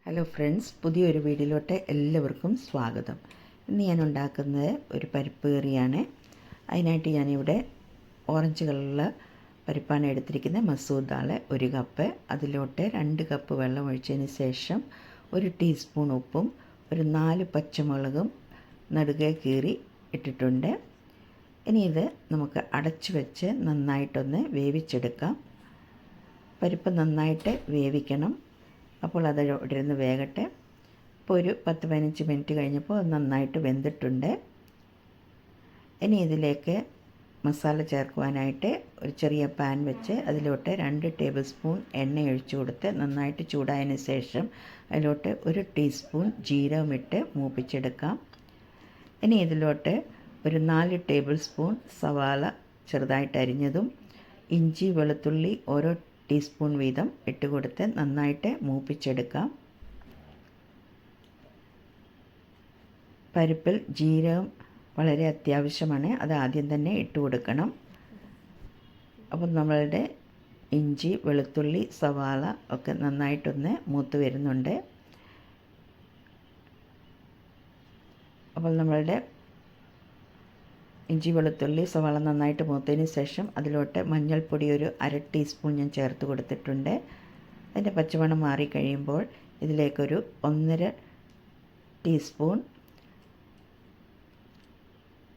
Hello friends, പുതിയൊരു വീഡിയോയിലോട്ട് എല്ലാവർക്കും സ്വാഗതം. ഇന്ന് ഞാൻ ഉണ്ടാക്കുന്നത് ഒരു പരിപ്പ് കറിയാണ്. അതിനായിട്ട് ഞാനിവിടെ ഓറഞ്ച് കളറുള്ള പരിപ്പാണ് എടുത്തിരിക്കുന്നത്. മസൂർ ദാൽ 1 കപ്പ്, അതിലോട്ട് 2 കപ്പ് വെള്ളം ഒഴിച്ചതിന് ശേഷം 1 ടീസ്പൂൺ ഉപ്പും ഒരു 4 പച്ചമുളകും നടുകെ കീറി ഇട്ടിട്ടുണ്ട്. ഇനി ഇത് നമുക്ക് അടച്ചു വെച്ച് നന്നായിട്ടൊന്ന് വേവിച്ചെടുക്കാം. പരിപ്പ് നന്നായിട്ട് വേവിക്കണം. അപ്പോൾ അത് ഇവിടെ ഇരുന്ന് വേകട്ടെ. ഇപ്പോൾ ഒരു 10-15 മിനിറ്റ് കഴിഞ്ഞപ്പോൾ അത് നന്നായിട്ട് വെന്തിട്ടുണ്ട്. ഇനി ഇതിലേക്ക് മസാല ചേർക്കുവാനായിട്ട് ഒരു ചെറിയ പാൻ വെച്ച് അതിലോട്ട് 2 ടേബിൾ സ്പൂൺ എണ്ണ ഒഴിച്ചു കൊടുത്ത് നന്നായിട്ട് ചൂടായതിന് ശേഷം അതിലോട്ട് 1 ടീസ്പൂൺ ജീരകം ഇട്ട് മൂപ്പിച്ചെടുക്കാം. ഇനി ഇതിലോട്ട് ഒരു 4 ടേബിൾ സ്പൂൺ സവാള ചെറുതായിട്ട് അരിഞ്ഞതും ഇഞ്ചി വെളുത്തുള്ളി ഓരോ ടീസ്പൂൺ വീതം ഇട്ട് കൊടുത്ത് നന്നായിട്ട് മൂപ്പിച്ചെടുക്കാം. പരിപ്പിൽ ജീരകം വളരെ അത്യാവശ്യമാണ്, അത് ആദ്യം തന്നെ ഇട്ട് കൊടുക്കണം. അപ്പോൾ നമ്മളുടെ ഇഞ്ചി വെളുത്തുള്ളി സവാള ഒക്കെ നന്നായിട്ടൊന്ന് മൂത്ത് വരുന്നുണ്ട്. അപ്പോൾ നമ്മളുടെ ഇഞ്ചി വെളുത്തുള്ളി സവാള നന്നായിട്ട് മൂത്തതിന് ശേഷം അതിലോട്ട് മഞ്ഞൾപ്പൊടി ഒരു 1/2 ടീസ്പൂൺ ഞാൻ ചേർത്ത് കൊടുത്തിട്ടുണ്ട്. അതിൻ്റെ പച്ചമണം മാറിക്കഴിയുമ്പോൾ ഇതിലേക്കൊരു 1.5 ടീസ്പൂൺ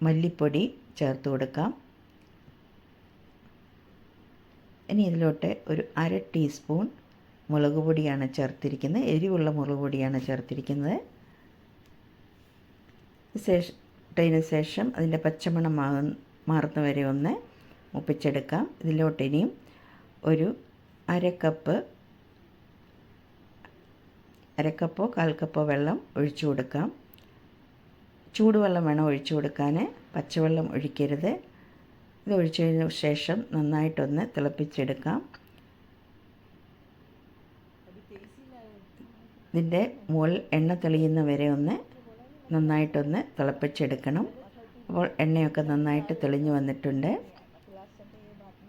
മല്ലിപ്പൊടി ചേർത്ത് കൊടുക്കാം. ഇനി ഇതിലോട്ട് ഒരു 1/2 ടീസ്പൂൺ മുളക് പൊടിയാണ് ചേർത്തിരിക്കുന്നത്. എരിവുള്ള മുളക് പൊടിയാണ് ചേർത്തിരിക്കുന്നത്. ഇട്ടതിന് ശേഷം അതിൻ്റെ പച്ചമണം മാറുന്ന വരെ ഒന്ന് മൂപ്പിച്ചെടുക്കാം. ഇതിലോട്ട് ഇനിയും ഒരു അര കപ്പോ 1/4 കപ്പോ വെള്ളം ഒഴിച്ചു കൊടുക്കാം. ചൂടുവെള്ളം വേണം ഒഴിച്ചു കൊടുക്കാൻ, പച്ചവെള്ളം ഒഴിക്കരുത്. ഇത് ഒഴിച്ചതിന് ശേഷം നന്നായിട്ടൊന്ന് തിളപ്പിച്ചെടുക്കാം. ഇതിൻ്റെ മുകളിൽ എണ്ണ തെളിയുന്ന വരെ ഒന്ന് നന്നായിട്ടൊന്ന് തിളപ്പിച്ചെടുക്കണം. അപ്പോൾ എണ്ണയൊക്കെ നന്നായിട്ട് തെളിഞ്ഞു വന്നിട്ടുണ്ട്.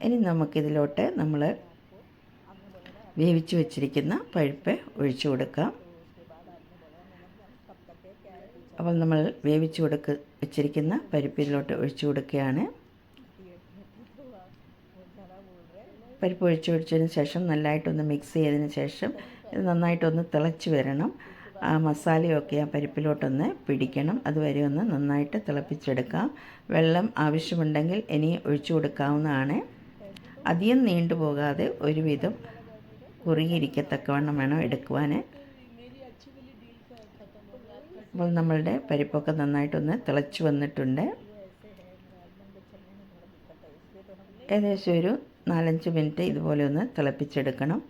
ഇനി നമുക്കിതിലോട്ട് നമ്മൾ വേവിച്ച് വെച്ചിരിക്കുന്ന പരിപ്പ് ഒഴിച്ചു കൊടുക്കാം. അപ്പോൾ നമ്മൾ വേവിച്ച് വെച്ചിരിക്കുന്ന പരിപ്പിലോട്ട് ഒഴിച്ചു കൊടുക്കുകയാണ്. പരിപ്പ് ഒഴിച്ചതിന് ശേഷം നല്ലതായിട്ടൊന്ന് മിക്സ് ചെയ്തതിന് ശേഷം ഇത് നന്നായിട്ടൊന്ന് തിളച്ച് വരണം. ആ മസാലയൊക്കെ ആ പരിപ്പിലോട്ടൊന്ന് പിടിക്കണം. അതുവരെ ഒന്ന് നന്നായിട്ട് തിളപ്പിച്ചെടുക്കാം. വെള്ളം ആവശ്യമുണ്ടെങ്കിൽ ഇനി ഒഴിച്ചു കൊടുക്കാവുന്നതാണ്. അധികം നീണ്ടു പോകാതെ ഒരുവിധം കുറുകിയിരിക്കത്തക്കവണ്ണം വേണം എടുക്കുവാൻ. അപ്പോൾ നമ്മളുടെ പരിപ്പൊക്കെ നന്നായിട്ടൊന്ന് തിളച്ച് വന്നിട്ടുണ്ട്. ഏകദേശം ഒരു 4-5 മിനിറ്റ് ഇതുപോലെ ഒന്ന് തിളപ്പിച്ചെടുക്കണം.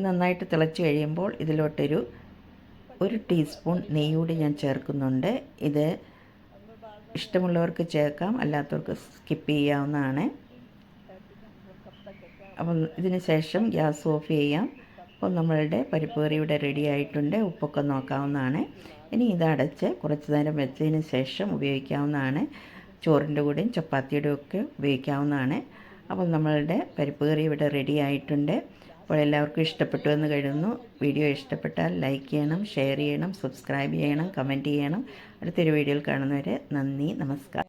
നന്നായിട്ട് തിളച്ച് കഴിയുമ്പോൾ ഇതിലോട്ടൊരു 1 ടീസ്പൂൺ നെയ്യ് കൂടി ഞാൻ ചേർക്കുന്നുണ്ട്. ഇത് ഇഷ്ടമുള്ളവർക്ക് ചേർക്കാം, അല്ലാത്തവർക്ക് സ്കിപ്പ് ചെയ്യാവുന്നതാണ്. അപ്പം ഇതിന് ശേഷം ഗ്യാസ് ഓഫ് ചെയ്യാം. അപ്പോൾ നമ്മളുടെ പരിപ്പ് കറി ഇവിടെ റെഡി ആയിട്ടുണ്ട്. ഉപ്പൊക്കെ നോക്കാവുന്നതാണ്. ഇനി ഇത് അടച്ച് കുറച്ച് നേരം വെച്ചതിന് ശേഷം ഉപയോഗിക്കാവുന്നതാണ്. ചോറിൻ്റെ കൂടെയും ചപ്പാത്തിയുടെയും ഒക്കെ ഉപയോഗിക്കാവുന്നതാണ്. അപ്പോൾ നമ്മളുടെ പരിപ്പ് കറി ഇവിടെ റെഡി ആയിട്ടുണ്ട്. അപ്പോൾ എല്ലാവർക്കും ഇഷ്ടപ്പെട്ടു എന്ന് കരുതുന്നു. വീഡിയോ ഇഷ്ടപ്പെട്ടാൽ ലൈക്ക് ചെയ്യണം, ഷെയർ ചെയ്യണം, സബ്സ്ക്രൈബ് ചെയ്യണം, കമൻറ്റ് ചെയ്യണം. അടുത്തൊരു വീഡിയോയിൽ കാണുന്നവരെ നന്ദി, നമസ്കാരം.